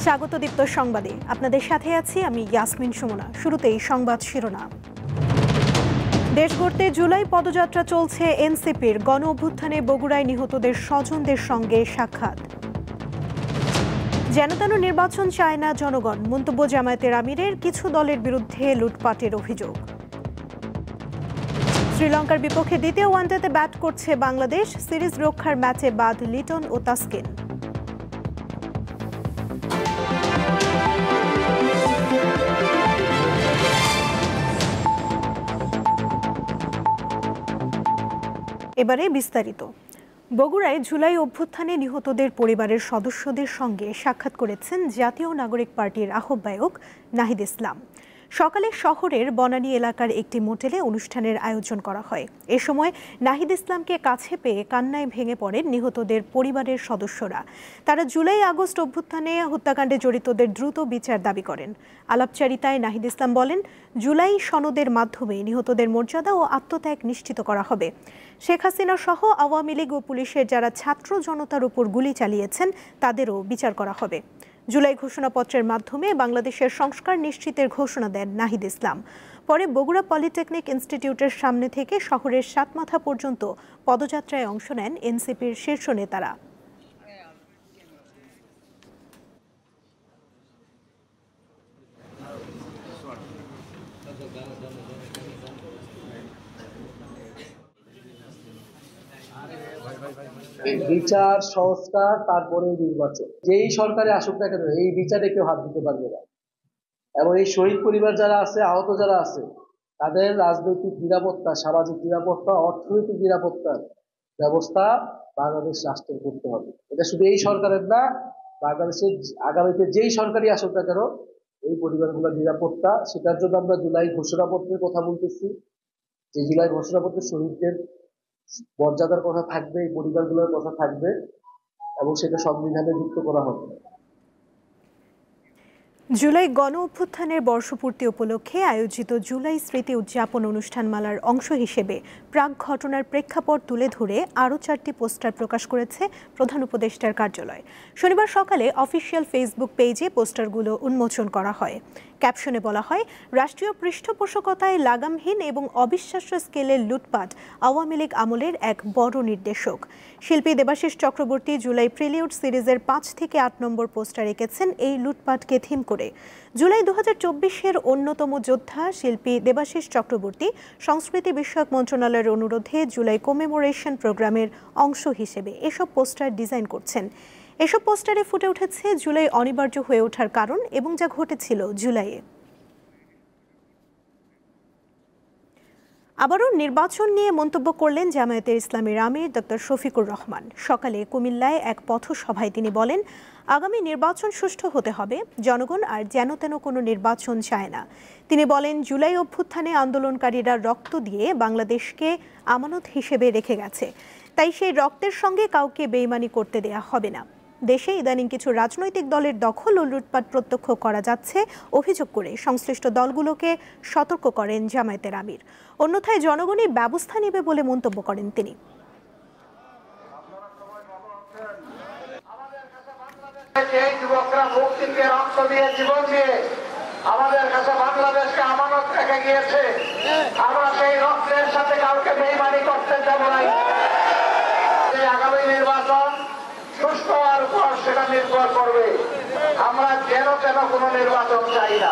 স্বাগত দীপ্ত সংবাদে আপনাদের সাথে আছি আমি ইয়াসমিন সুমনা। শুরুতেই সংবাদ শিরোনাম। দেশ গড়তে জুলাই পদযাত্রা চলছে এনসিপির। গণ অভ্যুত্থানে বগুড়ায় নিহতদের স্বজনদের সঙ্গে সাক্ষাৎ। যেনতেন নির্বাচন চায় না জনগণ, মন্তব্য জামায়াতের আমিরের। কিছু দলের বিরুদ্ধে লুটপাটের অভিযোগ। শ্রীলঙ্কার বিপক্ষে দ্বিতীয় ওয়ানডেতে ব্যাট করছে বাংলাদেশ। সিরিজ রক্ষার ম্যাচে বাদ লিটন ও তাসকিন। এবারে বিস্তারিত। বগুড়ায় জুলাই অভ্যুত্থানে নিহতদের পরিবারের সদস্যদের সঙ্গে সাক্ষাৎ করেছেন জাতীয় নাগরিক পার্টির আহ্বায়ক নাহিদ ইসলাম। সকালে শহরের বনানী এলাকার একটি মোটেলে অনুষ্ঠানের আয়োজন করা হয়। এ সময় নাহিদ ইসলামকে কাছে পেয়ে কান্নায় ভেঙে পড়েন নিহতদের পরিবারের সদস্যরা। তারা জুলাই আগস্ট অভ্যুত্থানে হত্যাকাণ্ডে জড়িতদের দ্রুত বিচার দাবি করেন। আলাপচারিতায় নাহিদ ইসলাম বলেন, জুলাই সনদের মাধ্যমে নিহতদের মর্যাদা ও আত্মত্যাগ নিশ্চিত করা হবে। শেখ হাসিনা সহ আওয়ামী লীগ ও পুলিশের যারা ছাত্র জনতার উপর গুলি চালিয়েছেন তাদেরও বিচার করা হবে। জুলাই ঘোষণাপত্রের মাধ্যমে বাংলাদেশের সংস্কার নিশ্চিতের ঘোষণা দেন নাহিদ ইসলাম। পরে বগুড়া পলিটেকনিক ইনস্টিটিউটের সামনে থেকে শহরের সাতমাথা পর্যন্ত পদযাত্রায় অংশ নেন এনসিপির শীর্ষ নেতারা। বিচার সংস্কার, তারপরে নির্বাচন, যেই সরকারে আসুক না কেন এই বিচারে কেউ হাত দিতে পারবে না। এবং এই শহীদ পরিবার যারা আছে, আহত যারা আছে, তাদের রাজনৈতিক নিরাপত্তা, সামাজিক নিরাপত্তা, অর্থনৈতিক নিরাপত্তার ব্যবস্থা বাংলাদেশ রাষ্ট্রের করতে হবে। এটা শুধু এই সরকারের না, বাংলাদেশের আগামীতে যেই সরকারই আসুক না কেন এই পরিবারগুলোর নিরাপত্তা, সেটার জন্য আমরা জুলাই ঘোষণাপত্রের কথা বলতেছি। যে জুলাই ঘোষণাপত্রে শহীদদের মর্যাদার কথা থাকবে, এই পরিবারগুলোর কথা থাকবে এবং সেটা সংবিধানে যুক্ত করা হবে। জুলাই গণ অভ্যুত্থানের বর্ষপূর্তি উপলক্ষে আয়োজিত জুলাই স্মৃতি উদযাপন অনুষ্ঠানমালার অংশ হিসেবে প্রাক ঘটনার প্রেক্ষাপট তুলে ধরে আরও 4টি পোস্টার প্রকাশ করেছে প্রধান উপদেষ্টার কার্যালয়। শনিবার সকালে অফিসিয়াল ফেসবুক পেজে পোস্টারগুলো উন্মোচন করা হয়। ক্যাপশনে বলা হয়, রাষ্ট্রীয় পৃষ্ঠপোষকতায় লাগামহীন এবং অবিশ্বাস্য স্কেলের লুটপাট আওয়ামী লীগ আমলের এক বড় নির্দেশক। শিল্পী দেবাশিস চক্রবর্তী জুলাই প্রিলিউড সিরিজের 5 থেকে 8 নম্বর পোস্টার এঁকেছেন এই লুটপাটকে থিম করে। জুলাই 2024-এর অন্যতম যোদ্ধা শিল্পী দেবাশিস চক্রবর্তী সংস্কৃতি বিষয়ক মন্ত্রণালয়ের অনুরোধে জুলাই কমেমোরেশন প্রোগ্রামের অংশ হিসেবে এসব পোস্টার ডিজাইন করছেন। এসব পোস্টারে ফুটে উঠেছে জুলাই অনিবার্য হয়ে ওঠার কারণ এবং যা ঘটেছিল জুলাইয়ে। আবারও নির্বাচন নিয়ে মন্তব্য করলেন জামায়াতের ইসলামীর আমির ডক্টর শফিকুর রহমান। সকালে কুমিল্লায় এক পথসভায় তিনি বলেন, আগামী নির্বাচন সুষ্ঠু হতে হবে, জনগণ আর যেন কোনো নির্বাচন চায় না। তিনি বলেন, জুলাই অভ্যুত্থানে আন্দোলনকারীরা রক্ত দিয়ে বাংলাদেশকে আমানত হিসেবে রেখে গেছে, তাই সেই রক্তের সঙ্গে কাউকে বেইমানি করতে দেয়া হবে না। দেশে ইদানিং কিছু রাজনৈতিক দলের দখল ও লুটপাট প্রত্যক্ষ করা যাচ্ছে অভিযোগ করে সংশ্লিষ্ট দলগুলোকে সতর্ক করেন জামায়াতের আমির। অন্যথায় জনগণই ব্যবস্থা নেবে বলে মন্তব্য করেন তিনি। আমাদের কাছে বাংলাদেশকে আমানত রেখে গিয়েছে, আমরা সেই রক্তের সাথে কাউকে বেইমানি করতে যাব না। আগামী নির্বাচন সুষ্ঠু হওয়ার উপর সেটা নির্ভর করবে। আমরা যেন কোনো নির্বাচন চাই না।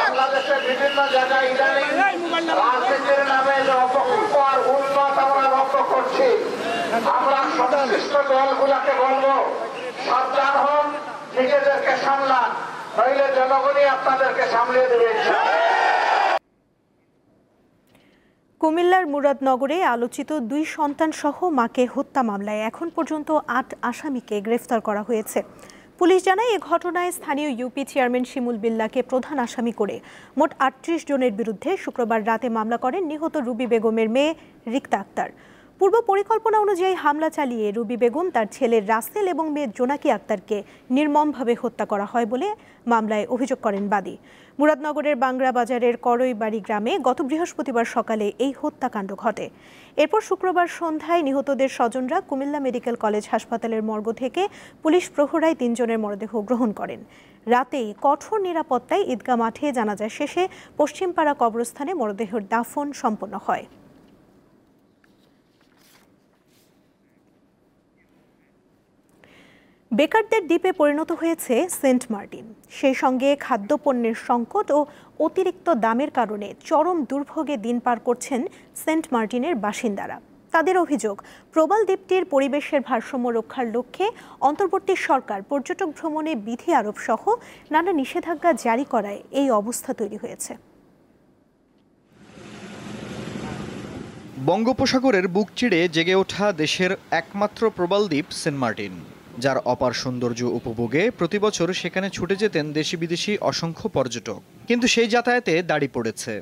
বাংলাদেশের বিভিন্ন জায়গায় ইদানিং রাজনীতির নামে যে অপকল্প আর উন্নত আমরা লক্ষ্য করছি, আমরা সংশ্লিষ্ট দলগুলোকে বলবো, সাবধান হন, নিজেদেরকে সামলান, নইলে জনগণই আপনাদেরকে সামলিয়ে দেবে। কুমিল্লার মুরাদনগরে আলোচিত 2 সন্তান সহ মাকে হত্যা মামলায় এখন পর্যন্ত 8 আসামিকে গ্রেফতার করা হয়েছে। পুলিশ জানায়, এ ঘটনায় স্থানীয় ইউপি চেয়ারম্যান শিমুল বিল্লাহকে প্রধান আসামি করে মোট 38 জনের বিরুদ্ধে শুক্রবার রাতে মামলা করেন নিহত রুবি বেগমের মেয়ে রিক্তা আক্তার। পূর্ব পরিকল্পনা অনুযায়ী হামলা চালিয়ে রুবি বেগম, তার ছেলে রাসেল এবং মেয়ে জোনাকি আক্তারকে নির্মমভাবে হত্যা করা হয় বলে মামলায় অভিযোগ করেন বাদী। মুরাদনগরের বাংরা বাজারের করইবাড়ি গ্রামে গত বৃহস্পতিবার সকালে এই হত্যাকাণ্ড ঘটে। এরপর শুক্রবার সন্ধ্যায় নিহতদের স্বজনরা কুমিল্লা মেডিকেল কলেজ হাসপাতালের মর্গ থেকে পুলিশ প্রহরায় 3 জনের মরদেহ গ্রহণ করেন। রাতেই কঠোর নিরাপত্তায় ঈদগাহ মাঠে জানাজা শেষে পশ্চিমপাড়া কবরস্থানে মরদেহের দাফন সম্পন্ন হয়। বেকারদের দ্বীপে পরিণত হয়েছে সেন্ট মার্টিন। সেই সঙ্গে খাদ্যপণ্যের সংকট ও অতিরিক্ত দামের কারণে চরম দুর্ভোগে দিন পার করছেন সেন্ট মার্টিনের বাসিন্দারা। তাদের অভিযোগ, প্রবাল দ্বীপটির পরিবেশের ভারসাম্য রক্ষার লক্ষ্যে অন্তর্বর্তী সরকার পর্যটক ভ্রমণে বিধি আরোপ সহ নানা নিষেধাজ্ঞা জারি করায় এই অবস্থা তৈরি হয়েছে। বঙ্গোপসাগরের বুক চিড়ে জেগে ওঠা দেশের একমাত্র প্রবাল দ্বীপ সেন্ট মার্টিন, যার অপার সৌন্দর্য উপভোগে প্রতি বছর সেখানে ছুটে যেতেন দেশি বিদেশি অসংখ্য পর্যটক। কিন্তু সেই যাতায়াতে দাড়ি পড়েছে।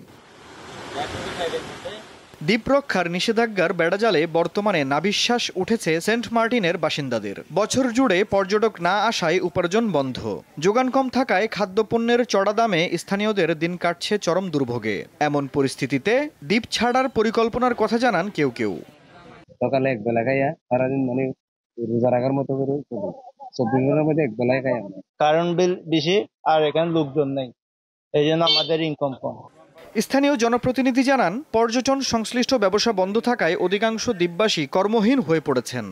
দ্বীপ রক্ষার নিষেধাজ্ঞার বেড়াজালে বর্তমানে নাভিশ্বাস উঠেছে সেন্ট মার্টিনের বাসিন্দাদের। বছর জুড়ে পর্যটক না আসায় উপার্জন বন্ধ, যোগান কম থাকায় খাদ্যপণ্যের চড়া দামে স্থানীয়দের দিন কাটছে চরম দুর্ভোগে। এমন পরিস্থিতিতে দ্বীপ ছাড়ার পরিকল্পনার কথা জানান কেউ কেউ। সকালে এক বেলা খাইয়া সারাদিন মানে রোজা রাখার মতো করে 24 ঘন্টার মধ্যে এক বেলায় খাই আমরা। কারেন্ট বিল বেশি আর এখানে লোকজন নেই, এই জন্য আমাদের ইনকাম কম। স্থানীয় জনপ্রতিনিধি জানান, পর্যটন সংশ্লিষ্ট ব্যবসা বন্ধ থাকায় অধিকাংশ দ্বীপবাসী কর্মহীন হয়ে পড়েছেন।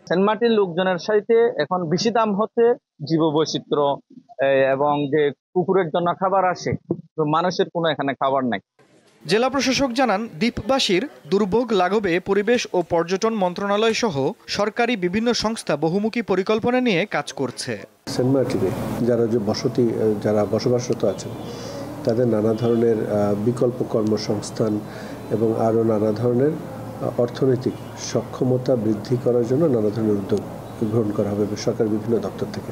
সেন্ট মার্টিন লোকজনের সাথে এখন বেশি দাম হচ্ছে জীববৈচিত্র্য এবং যে কুকুরের জন্য খাবার আসে, তো মানুষের কোনো এখানে খাবার নাই। জেলা প্রশাসক জানান, দ্বীপবাসীর দুর্ভোগ লাঘবে পরিবেশ ও পর্যটন মন্ত্রণালয় সহ সরকারি বিভিন্ন সংস্থা বহুমুখী পরিকল্পনা নিয়ে কাজ করছে। সেন্ট মার্টিনে যারা বসবাসরত আছেন তাদের নানা ধরনের বিকল্প কর্মসংস্থান এবং আরও নানা ধরনের অর্থনৈতিক সক্ষমতা বৃদ্ধি করার জন্য নানা ধরনের উদ্যোগ গ্রহণ করা হবে সরকারের বিভিন্ন দপ্তর থেকে।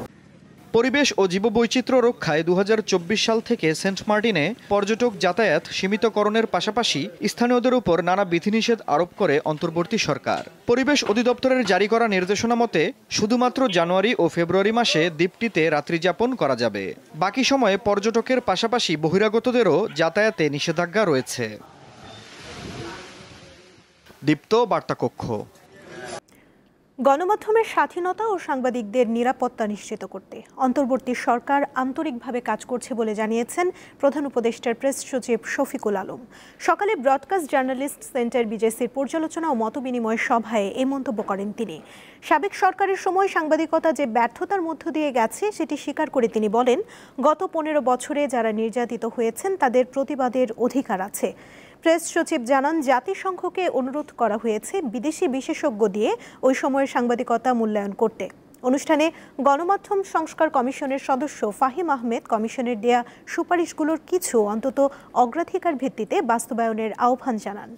পরিবেশ ও জীববৈচিত্র্য রক্ষায় 2024 সাল থেকে সেন্ট মার্টিনে পর্যটক যাতায়াত সীমিতকরণের পাশাপাশি স্থানীয়দের উপর নানা বিধিনিষেধ আরোপ করে অন্তর্বর্তী সরকার। পরিবেশ অধিদপ্তরের জারি করা নির্দেশনা মতে শুধুমাত্র জানুয়ারি ও ফেব্রুয়ারি মাসে দ্বীপটিতে রাত্রিযাপন করা যাবে। বাকি সময়ে পর্যটকের পাশাপাশি বহিরাগতদেরও যাতায়াতে নিষেধাজ্ঞা রয়েছে। দীপ্ত বার্তা কক্ষ। গণমাধ্যমের স্বাধীনতা ও সাংবাদিকদের নিরাপত্তা নিশ্চিত করতে অন্তর্বর্তী সরকার আন্তরিকভাবে কাজ করছে বলে জানিয়েছেন প্রধান উপদেষ্টার প্রেস সচিব শফিকুল আলম। সকালে ব্রডকাস্ট জার্নালিস্ট সেন্টার বিজেসির পর্যালোচনা ও মতবিনিময় সভায় এই মন্তব্য করেন তিনি। সাবেক সরকারের সময় সাংবাদিকতা যে ব্যর্থতার মধ্য দিয়ে গেছে সেটি স্বীকার করে তিনি বলেন, গত 15 বছরে যারা নির্যাতিত হয়েছেন তাদের প্রতিবাদের অধিকার আছে। প্রেস সচিব জানান, জাতিসংঘকে অনুরোধ করা হয়েছে বিদেশি বিশেষজ্ঞ দিয়ে ওই সময়ের সাংবাদিকতা মূল্যায়ন করতে। অনুষ্ঠানে গণমাধ্যম সংস্কার কমিশনের সদস্য ফাহিম আহমেদ কমিশনের দেয়া সুপারিশগুলোর কিছু অন্তত অগ্রাধিকার ভিত্তিতে বাস্তবায়নের আহ্বান জানান।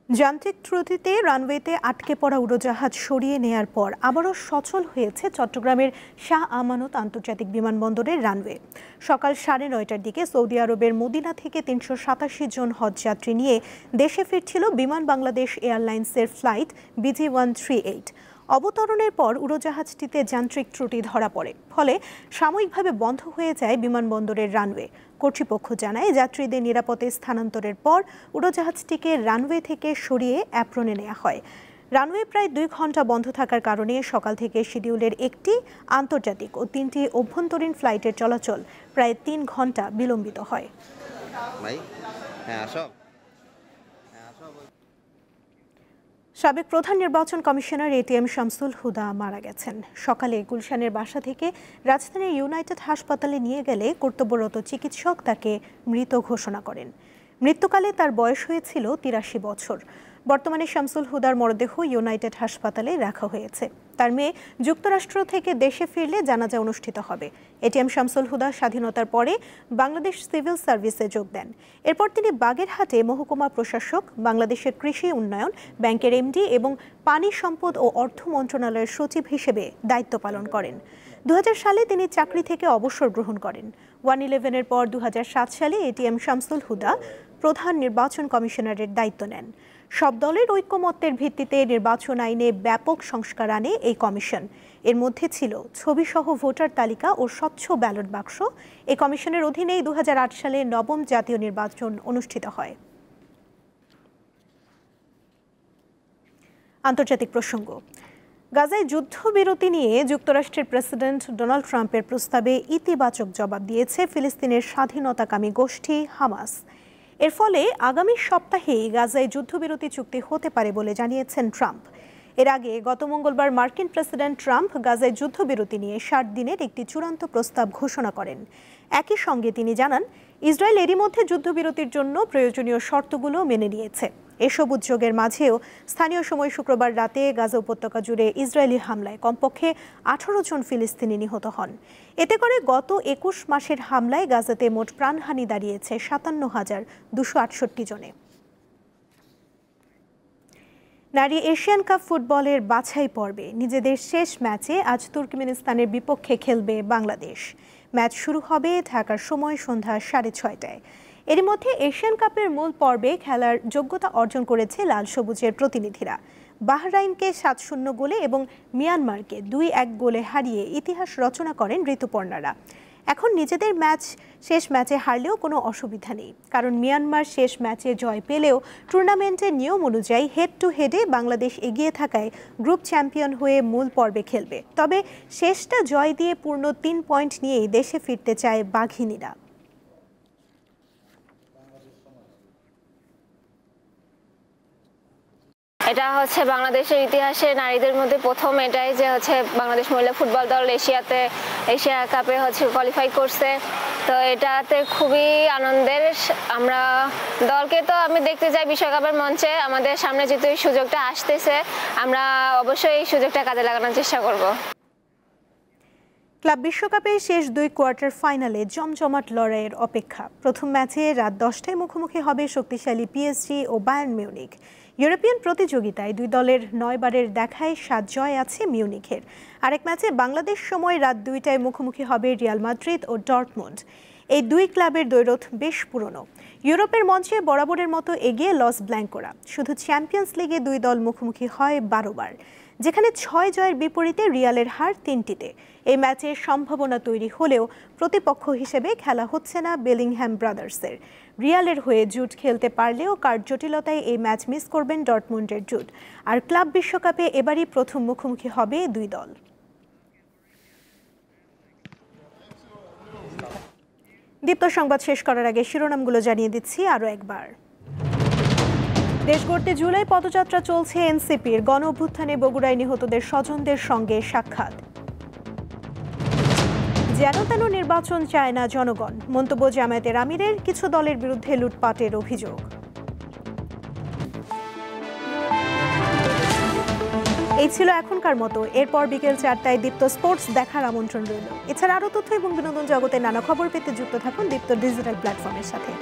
যান্ত্রিক ত্রুটিতে রানওয়েতে আটকে পড়া উড়োজাহাজ সরিয়ে নেয়ার পর আবারও সচল হয়েছে চট্টগ্রামের শাহ আমানত আন্তর্জাতিক বিমানবন্দরের রানওয়ে। সকাল 9:30টার দিকে সৌদি আরবের মদিনা থেকে 387 জন হজযাত্রী নিয়ে দেশে ফিরছিল বিমান বাংলাদেশ এয়ারলাইন্সের ফ্লাইট BG138। অবতরণের পর উড়োজাহাজটিতে যান্ত্রিক ত্রুটি ধরা পড়ে, ফলে সাময়িকভাবে বন্ধ হয়ে যায় বিমানবন্দরের রানওয়ে। কর্তৃপক্ষ জানায়, যাত্রীদের নিরাপদে স্থানান্তরের পর উড়োজাহাজটিকে রানওয়ে থেকে সরিয়ে অ্যাপ্রনে নেওয়া হয়। রানওয়ে প্রায় 2 ঘন্টা বন্ধ থাকার কারণে সকাল থেকে শিডিউলের একটি আন্তর্জাতিক ও 3টি অভ্যন্তরীণ ফ্লাইটের চলাচল প্রায় 3 ঘন্টা বিলম্বিত হয়। সাবেক প্রধান নির্বাচন কমিশনার ATM শামসুল হুদা মারা গেছেন। সকালে গুলশানের বাসা থেকে রাজধানীর ইউনাইটেড হাসপাতালে নিয়ে গেলে কর্তব্যরত চিকিৎসক তাকে মৃত ঘোষণা করেন। মৃত্যুকালে তার বয়স হয়েছিল 83 বছর। বর্তমানে শামসুল হুদার মরদেহ ইউনাইটেড হাসপাতালে রাখা হয়েছে। তার মেয়ে যুক্তরাষ্ট্র থেকে দেশে ফিরলে জানাজা অনুষ্ঠিত হবে। এটিএম শামসুল হুদা স্বাধীনতার পরে বাংলাদেশ সিভিল সার্ভিসে যোগ দেন। এরপর তিনি বাগেরহাটে মহকুমা প্রশাসক, বাংলাদেশের কৃষি উন্নয়ন ব্যাংকের এমডি এবং পানি সম্পদ ও অর্থ মন্ত্রণালয়ের সচিব হিসেবে দায়িত্ব পালন করেন। 2000 সালে তিনি চাকরি থেকে অবসর গ্রহণ করেন। 111-এর পর 2007 সালে এটিএম শামসুল হুদা প্রধান নির্বাচন কমিশনারের দায়িত্ব নেন। সব দলের ঐক্যমত্যের ভিত্তিতে নির্বাচন আইনে ব্যাপক সংস্কার আনে এই কমিশন। এর মধ্যে ছিল ছবিসহ ভোটার তালিকা ও স্বচ্ছ ব্যালট বাক্স। এই কমিশনের অধীনেই 2008 সালে নবম জাতীয় নির্বাচন অনুষ্ঠিত হয়। আন্তর্জাতিক প্রসঙ্গ। গাজায় যুদ্ধবিরতি নিয়ে যুক্তরাষ্ট্রের প্রেসিডেন্ট ডোনাল্ড ট্রাম্পের প্রস্তাবে ইতিবাচক জবাব দিয়েছে ফিলিস্তিনের স্বাধীনতাকামী গোষ্ঠী হামাস। এর ফলে আগামী সপ্তাহেই গাজায় যুদ্ধবিরতি চুক্তি হতে পারে বলে জানিয়েছেন ট্রাম্প। এর আগে গত মঙ্গলবার মার্কিন প্রেসিডেন্ট ট্রাম্প গাজায় যুদ্ধবিরতি নিয়ে 60 দিনের একটি চূড়ান্ত প্রস্তাব ঘোষণা করেন। একই সঙ্গে তিনি জানান, ইসরায়েল এরই মধ্যে যুদ্ধবিরতির জন্য প্রয়োজনীয় শর্তগুলো মেনে নিয়েছে। এসব উদ্যোগের মাঝেও স্থানীয় সময় শুক্রবার রাতে গাজা উপত্যকা জুড়ে ইসরায়েলি হামলায় কমপক্ষে 18 জন ফিলিস্তিনি নিহত হন। এতে করে গত 21 মাসের হামলায় গাজাতে মোট প্রাণহানি দাঁড়িয়েছে 57,268 জনে। নারী এশিয়ান কাপ ফুটবলের বাছাই পর্বে নিজেদের শেষ ম্যাচে আজ তুর্কমেনিস্তানের বিপক্ষে খেলবে বাংলাদেশ। ম্যাচ শুরু হবে ঢাকার সময় সন্ধ্যা 6:30টায়। এর মধ্যে এশিয়ান কাপের মূল পর্বে খেলার যোগ্যতা অর্জন করেছে লাল সবুজের প্রতিনিধিরা। বাহরাইনকে 7-0 গোলে এবং মিয়ানমারকে 2-1 গোলে হারিয়ে ইতিহাস রচনা করেন ঋতুপর্ণারা। এখন নিজেদের শেষ ম্যাচে হারলেও কোনো অসুবিধা নেই, কারণ মিয়ানমার শেষ ম্যাচে জয় পেলেও টুর্নামেন্টের নিয়ম অনুযায়ী হেড টু হেডে বাংলাদেশ এগিয়ে থাকায় গ্রুপ চ্যাম্পিয়ন হয়ে মূল পর্বে খেলবে। তবে শেষটা জয় দিয়ে পূর্ণ 3 পয়েন্ট নিয়েই দেশে ফিরতে চায় বাঘিনীরা। এটা হচ্ছে বাংলাদেশের ইতিহাসে নারীদের মধ্যে প্রথম এটাই যে হচ্ছে বাংলাদেশ মহিলা ফুটবল দল এশিয়া কাপে হচ্ছে কোয়ালিফাই করছে। তো এটাতে খুবই আনন্দের। আমরা দলকে তো আমি দেখতে চাই বিশ্বকাপের মঞ্চে। আমাদের সামনে যেহেতু এই সুযোগটা আসতেছে, আমরা অবশ্যই এই সুযোগটা কাজে লাগানোর চেষ্টা করব। ক্লাব বিশ্বকাপের শেষ 2 কোয়ার্টার ফাইনালে জমজমাট লড়াইয়ের অপেক্ষা। প্রথম ম্যাচে রাত 10টায় মুখোমুখি হবে শক্তিশালী পিএসজি ও বায়ার্ন মিউনিখ। ইউরোপিয়ান প্রতিযোগিতায় 2 দলের 9 বারের দেখায় 7 জয় আছে মিউনিখের। আরেক ম্যাচে বাংলাদেশ সময় রাত 2টায় মুখোমুখি হবে রিয়াল মাদ্রিদ ও ডর্টমুন্ড। এই 2 ক্লাবের দ্বৈরথ বেশ পুরনো। ইউরোপের মঞ্চে বরাবরের মতো এগিয়ে লস ব্ল্যাঙ্কোরা। শুধু চ্যাম্পিয়ন্স লিগে 2 দল মুখোমুখি হয় 12 বার, যেখানে 6 জয়ের বিপরীতে রিয়ালের হার 3টিতে। এই ম্যাচে সম্ভাবনা তৈরি হলেও প্রতিপক্ষ হিসেবে খেলা হচ্ছে না বেলিংহ্যাম ব্রাদার্সের। রিয়ালের হয়ে জুট খেলতে পারলেও কার্ড জটিলতায় এই ম্যাচ মিস করবেন ডর্টমুন্ডের জুট। আর ক্লাব বিশ্বকাপে এবারই প্রথম মুখোমুখি হবে 2 দল। দীপ্ত সংবাদ শেষ করার আগে শিরোনামগুলো জানিয়ে দিচ্ছি আরও একবার। দেশ গড়তে জুলাই পদযাত্রা চলছে এনসিপির। গণ অভ্যুত্থানে বগুড়ায় নিহতদের স্বজনদের সঙ্গে সাক্ষাৎ। যেন তেন নির্বাচন চায় না জনগণ, মন্তব্য জামায়াতের আমিরের। কিছু দলের বিরুদ্ধে লুটপাটের অভিযোগ। এই ছিল এখনকার মতো। এরপর বিকেল 4টায় দীপ্ত স্পোর্টস দেখার আমন্ত্রণ রইল। এছাড়া আরও তথ্য এবং বিনোদন জগতের নানা খবর পেতে যুক্ত থাকুন দীপ্ত ডিজিটাল প্ল্যাটফর্মের সাথে।